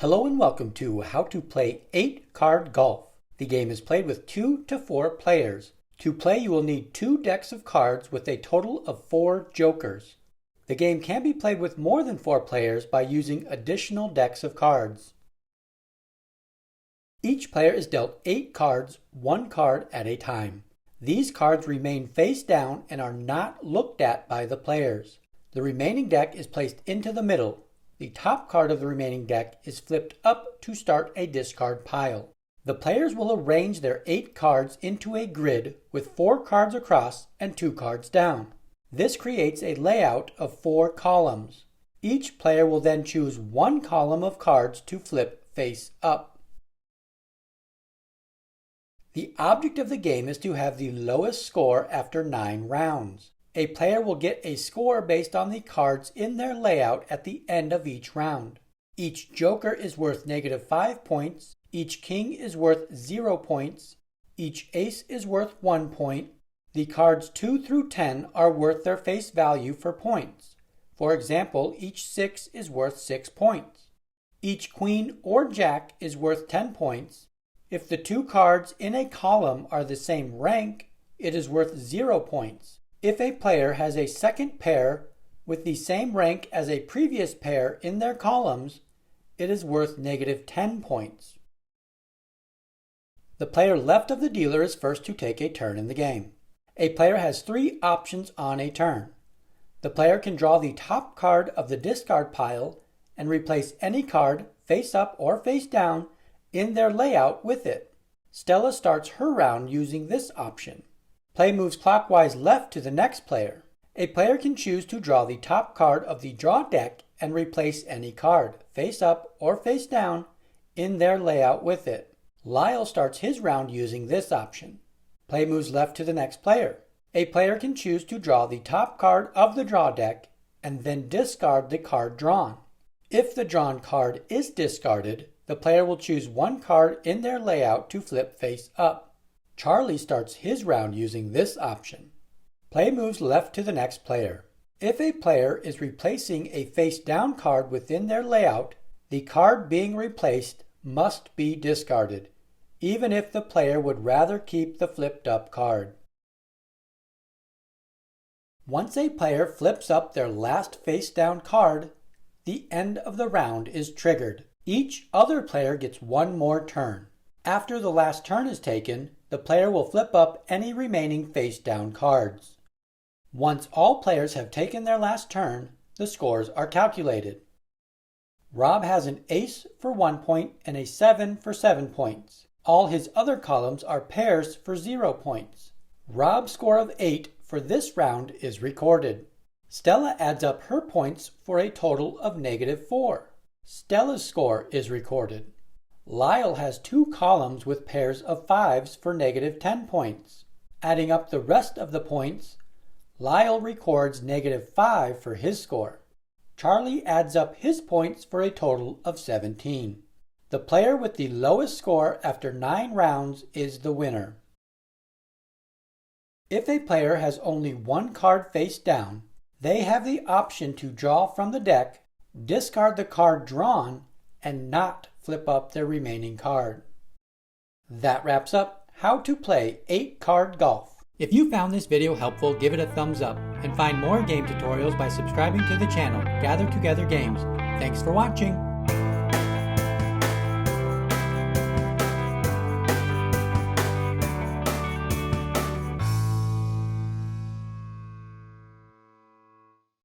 Hello and welcome to How to Play 8-Card Golf. The game is played with 2 to 4 players. To play, you will need 2 decks of cards with a total of 4 jokers. The game can be played with more than 4 players by using additional decks of cards. Each player is dealt 8 cards, 1 card at a time. These cards remain face down and are not looked at by the players. The remaining deck is placed into the middle. The top card of the remaining deck is flipped up to start a discard pile. The players will arrange their 8 cards into a grid with 4 cards across and 2 cards down. This creates a layout of 4 columns. Each player will then choose 1 column of cards to flip face up. The object of the game is to have the lowest score after 9 rounds. A player will get a score based on the cards in their layout at the end of each round. Each joker is worth -5 points, each king is worth 0 points, each ace is worth 1 point. The cards 2 through 10 are worth their face value for points. For example, each 6 is worth 6 points. Each queen or jack is worth 10 points. If the 2 cards in a column are the same rank, it is worth 0 points. If a player has a second pair with the same rank as a previous pair in their columns, it is worth -10 points. The player left of the dealer is first to take a turn in the game. A player has 3 options on a turn. The player can draw the top card of the discard pile and replace any card, face up or face down, in their layout with it. Stella starts her round using this option. Play moves clockwise left to the next player. A player can choose to draw the top card of the draw deck and replace any card, face up or face down, in their layout with it. Lyle starts his round using this option. Play moves left to the next player. A player can choose to draw the top card of the draw deck and then discard the card drawn. If the drawn card is discarded, the player will choose 1 card in their layout to flip face up. Charlie starts his round using this option. Play moves left to the next player. If a player is replacing a face-down card within their layout, the card being replaced must be discarded, even if the player would rather keep the flipped-up card. Once a player flips up their last face-down card, the end of the round is triggered. Each other player gets 1 more turn. After the last turn is taken, the player will flip up any remaining face-down cards. Once all players have taken their last turn, the scores are calculated. Rob has an ace for 1 point and a 7 for 7 points. All his other columns are pairs for 0 points. Rob's score of 8 for this round is recorded. Stella adds up her points for a total of -4. Stella's score is recorded. Lyle has 2 columns with pairs of 5s for -10 points. Adding up the rest of the points, Lyle records -5 for his score. Charlie adds up his points for a total of 17. The player with the lowest score after 9 rounds is the winner. If a player has only 1 card face down, they have the option to draw from the deck, discard the card drawn, and not flip up their remaining card. That wraps up How to Play 8-Card Golf. If you found this video helpful, give it a thumbs up and find more game tutorials by subscribing to the channel Gather Together Games. Thanks for watching.